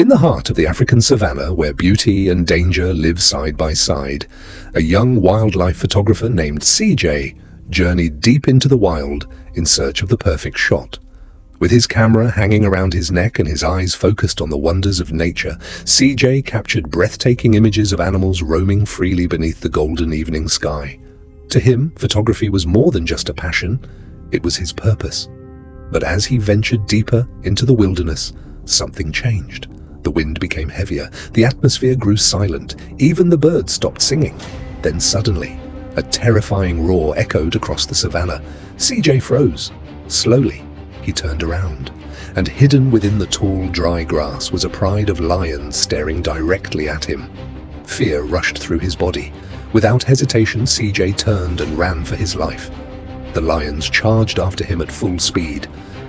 In the heart of the African savannah, where beauty and danger live side by side, a young wildlife photographer named CJ journeyed deep into the wild in search of the perfect shot. With his camera hanging around his neck and his eyes focused on the wonders of nature, CJ captured breathtaking images of animals roaming freely beneath the golden evening sky. To him, photography was more than just a passion, it was his purpose. But as he ventured deeper into the wilderness, something changed. The wind became heavier, the atmosphere grew silent, even the birds stopped singing. Then suddenly, a terrifying roar echoed across the savannah. CJ froze. Slowly, he turned around, and hidden within the tall, dry grass was a pride of lions staring directly at him. Fear rushed through his body. Without hesitation, CJ turned and ran for his life. The lions charged after him at full speed.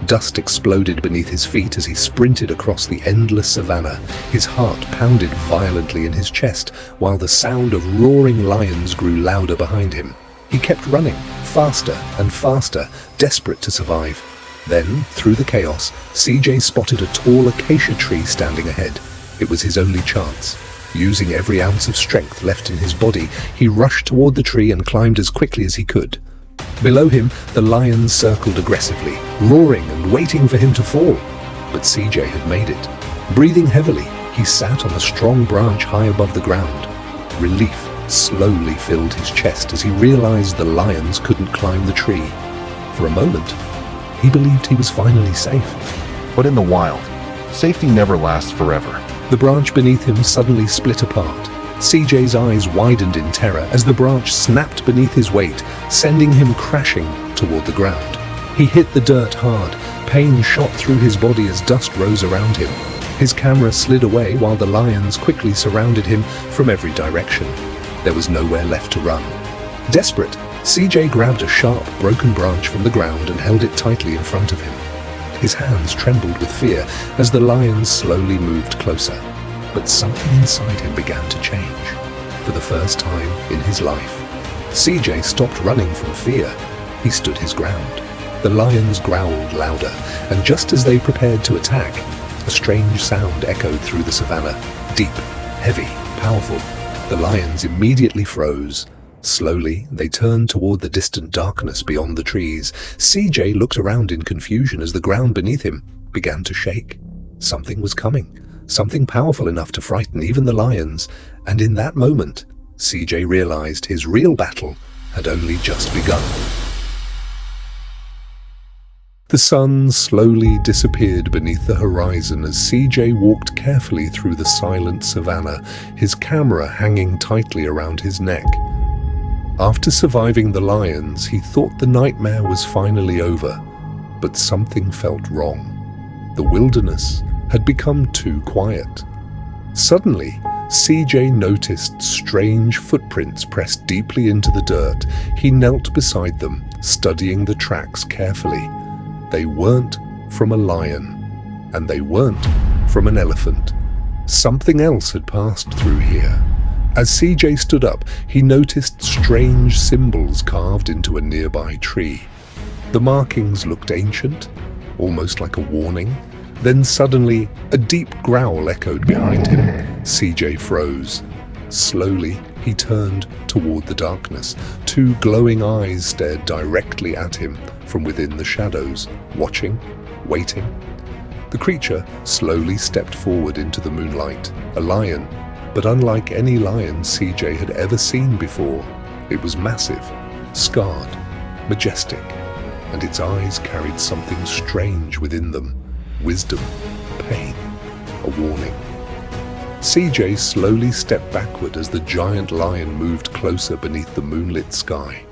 Dust exploded beneath his feet as he sprinted across the endless savannah. His heart pounded violently in his chest, while the sound of roaring lions grew louder behind him. He kept running, faster and faster, desperate to survive. Then, through the chaos, CJ spotted a tall acacia tree standing ahead. It was his only chance. Using every ounce of strength left in his body, he rushed toward the tree and climbed as quickly as he could. Below him, the lions circled aggressively, roaring and waiting for him to fall. But CJ had made it. Breathing heavily, he sat on a strong branch high above the ground. Relief slowly filled his chest as he realized the lions couldn't climb the tree. For a moment, he believed he was finally safe. But in the wild, safety never lasts forever. The branch beneath him suddenly split apart. CJ's eyes widened in terror as the branch snapped beneath his weight, sending him crashing toward the ground. He hit the dirt hard. Pain shot through his body as dust rose around him. His camera slid away while the lions quickly surrounded him from every direction. There was nowhere left to run. Desperate, CJ grabbed a sharp, broken branch from the ground and held it tightly in front of him. His hands trembled with fear as the lions slowly moved closer. But something inside him began to change. For the first time in his life, CJ stopped running from fear. He stood his ground. The lions growled louder, and just as they prepared to attack, a strange sound echoed through the savannah. Deep, heavy, powerful. The lions immediately froze. Slowly, they turned toward the distant darkness beyond the trees. CJ looked around in confusion as the ground beneath him began to shake. Something was coming. Something powerful enough to frighten even the lions, and in that moment, CJ realized his real battle had only just begun. The sun slowly disappeared beneath the horizon as CJ walked carefully through the silent savannah, his camera hanging tightly around his neck. After surviving the lions, he thought the nightmare was finally over, but something felt wrong. The wilderness had become too quiet. Suddenly, CJ noticed strange footprints pressed deeply into the dirt. He knelt beside them, studying the tracks carefully. They weren't from a lion, and they weren't from an elephant. Something else had passed through here. As CJ stood up, he noticed strange symbols carved into a nearby tree. The markings looked ancient, almost like a warning. Then suddenly, a deep growl echoed behind him. CJ froze. Slowly, he turned toward the darkness. Two glowing eyes stared directly at him from within the shadows, watching, waiting. The creature slowly stepped forward into the moonlight. A lion, but unlike any lion CJ had ever seen before. It was massive, scarred, majestic, and its eyes carried something strange within them. Wisdom, pain, a warning. CJ slowly stepped backward as the giant lion moved closer beneath the moonlit sky.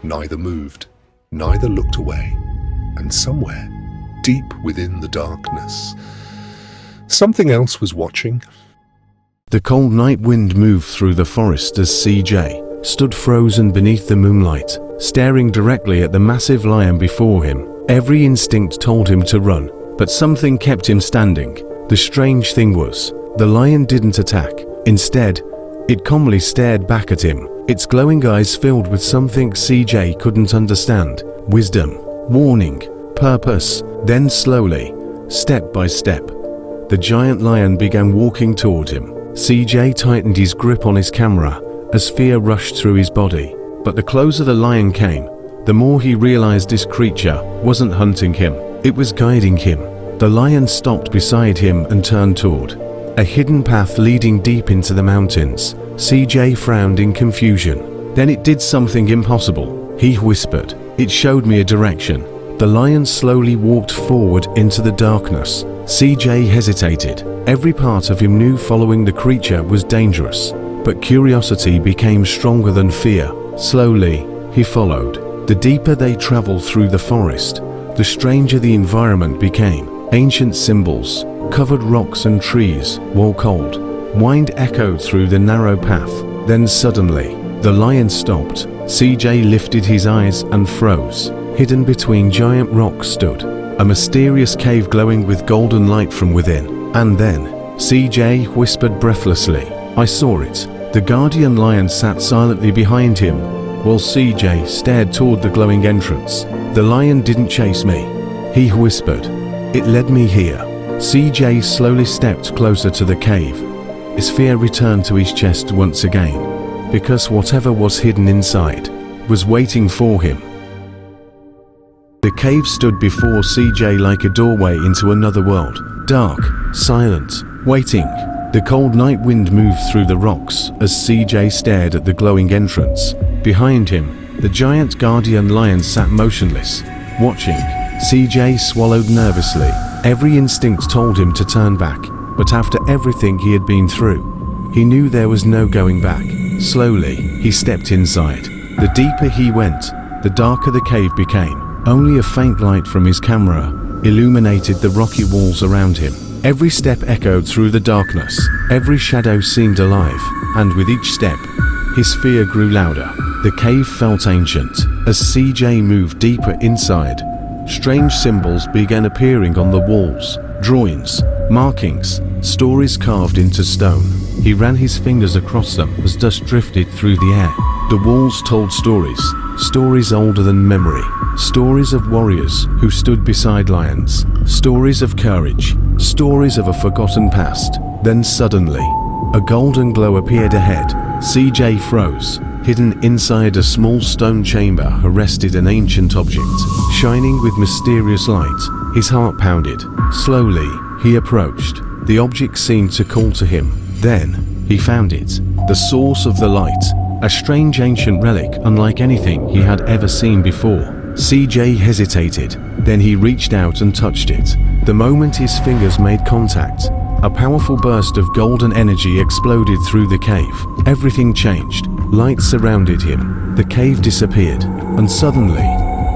Neither moved, neither looked away, and somewhere, deep within the darkness, something else was watching. The cold night wind moved through the forest as CJ stood frozen beneath the moonlight, staring directly at the massive lion before him. Every instinct told him to run, but something kept him standing. The strange thing was, the lion didn't attack. Instead, it calmly stared back at him, its glowing eyes filled with something CJ couldn't understand. Wisdom, warning, purpose. Then slowly, step by step, the giant lion began walking toward him. CJ tightened his grip on his camera as fear rushed through his body. But the closer the lion came, the more he realized this creature wasn't hunting him, it was guiding him. The lion stopped beside him and turned toward a hidden path leading deep into the mountains. CJ frowned in confusion. Then it did something impossible. He whispered. It showed me a direction. The lion slowly walked forward into the darkness. CJ hesitated. Every part of him knew following the creature was dangerous, but curiosity became stronger than fear. Slowly, he followed. The deeper they traveled through the forest, the stranger the environment became. Ancient symbols, covered rocks and trees, while cold wind echoed through the narrow path. Then suddenly, the lion stopped. CJ lifted his eyes and froze. Hidden between giant rocks stood a mysterious cave glowing with golden light from within. And then, CJ whispered breathlessly, "I saw it." The guardian lion sat silently behind him, while CJ stared toward the glowing entrance. "The lion didn't chase me," he whispered. "It led me here." CJ slowly stepped closer to the cave. His fear returned to his chest once again, because whatever was hidden inside was waiting for him. The cave stood before CJ like a doorway into another world, dark, silent, waiting. The cold night wind moved through the rocks as CJ stared at the glowing entrance. Behind him, the giant guardian lion sat motionless, watching. CJ swallowed nervously. Every instinct told him to turn back, but after everything he had been through, he knew there was no going back. Slowly, he stepped inside. The deeper he went, the darker the cave became. Only a faint light from his camera illuminated the rocky walls around him. Every step echoed through the darkness. Every shadow seemed alive, and with each step, his fear grew louder. The cave felt ancient. As CJ moved deeper inside, strange symbols began appearing on the walls. Drawings, markings, stories carved into stone. He ran his fingers across them as dust drifted through the air. The walls told stories, stories older than memory. Stories of warriors who stood beside lions. Stories of courage. Stories of a forgotten past. Then suddenly, a golden glow appeared ahead. CJ froze. Hidden inside a small stone chamber rested an ancient object, shining with mysterious light. His heart pounded. Slowly, he approached. The object seemed to call to him. Then, he found it. The source of the light. A strange ancient relic unlike anything he had ever seen before. CJ hesitated. Then he reached out and touched it. The moment his fingers made contact, a powerful burst of golden energy exploded through the cave. Everything changed. Light surrounded him. The cave disappeared. And suddenly,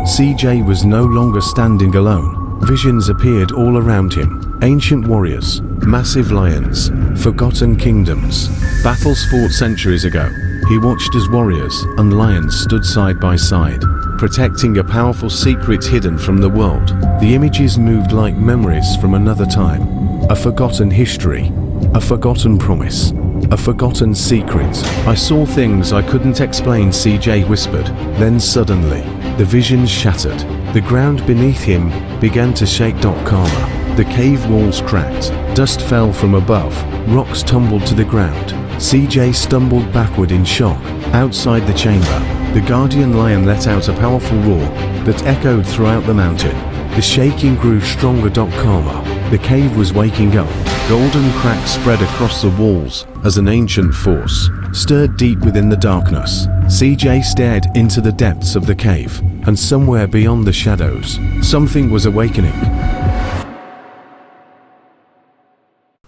CJ was no longer standing alone. Visions appeared all around him. Ancient warriors, massive lions, forgotten kingdoms, battles fought centuries ago. He watched as warriors and lions stood side by side, protecting a powerful secret hidden from the world. The images moved like memories from another time. A forgotten history, a forgotten promise, a forgotten secret. "I saw things I couldn't explain," CJ whispered. Then suddenly, the visions shattered. The ground beneath him began to shake. Karma. The cave walls cracked. Dust fell from above. Rocks tumbled to the ground. CJ stumbled backward in shock. Outside the chamber, the guardian lion let out a powerful roar that echoed throughout the mountain. The shaking grew stronger. Karma. The cave was waking up. Golden cracks spread across the walls as an ancient force stirred deep within the darkness. CJ stared into the depths of the cave, and somewhere beyond the shadows, something was awakening.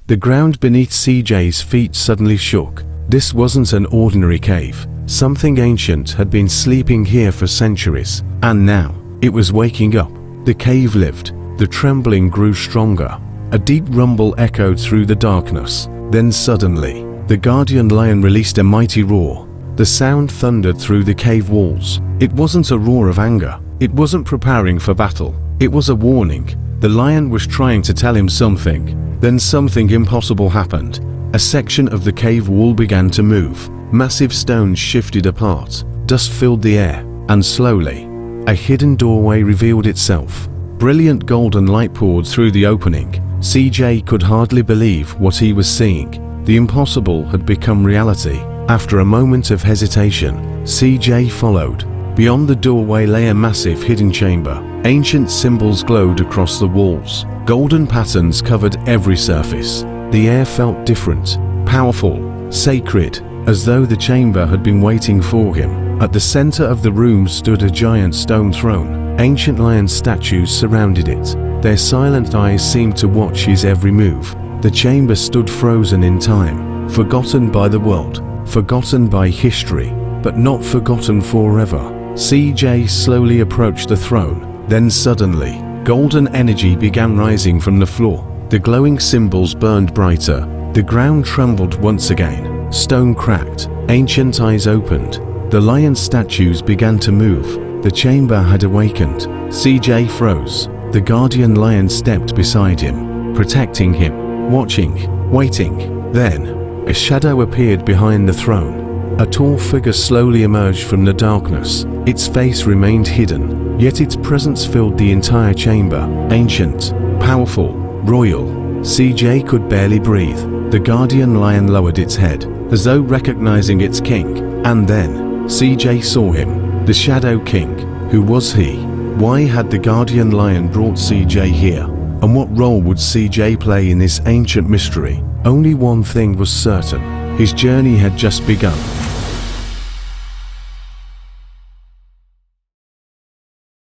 The ground beneath CJ's feet suddenly shook. This wasn't an ordinary cave. Something ancient had been sleeping here for centuries, and now it was waking up. The cave lived. The trembling grew stronger. A deep rumble echoed through the darkness. Then suddenly, the guardian lion released a mighty roar. The sound thundered through the cave walls. It wasn't a roar of anger. It wasn't preparing for battle. It was a warning. The lion was trying to tell him something. Then something impossible happened. A section of the cave wall began to move. Massive stones shifted apart. Dust filled the air. And slowly, a hidden doorway revealed itself. Brilliant golden light poured through the opening. CJ could hardly believe what he was seeing. The impossible had become reality. After a moment of hesitation, CJ followed. Beyond the doorway lay a massive hidden chamber. Ancient symbols glowed across the walls. Golden patterns covered every surface. The air felt different, powerful, sacred, as though the chamber had been waiting for him. At the center of the room stood a giant stone throne. Ancient lion statues surrounded it. Their silent eyes seemed to watch his every move. The chamber stood frozen in time, forgotten by the world, forgotten by history, but not forgotten forever. CJ slowly approached the throne. Then suddenly, golden energy began rising from the floor. The glowing symbols burned brighter. The ground trembled once again. Stone cracked. Ancient eyes opened. The lion statues began to move. The chamber had awakened. CJ froze. The guardian lion stepped beside him, protecting him, watching, waiting. Then, a shadow appeared behind the throne. A tall figure slowly emerged from the darkness. Its face remained hidden, yet its presence filled the entire chamber. Ancient, powerful, royal. CJ could barely breathe. The guardian lion lowered its head, as though recognizing its king. And then, CJ saw him, the Shadow King. Who was he? Why had the guardian lion brought CJ here? And what role would CJ play in this ancient mystery? Only one thing was certain. His journey had just begun.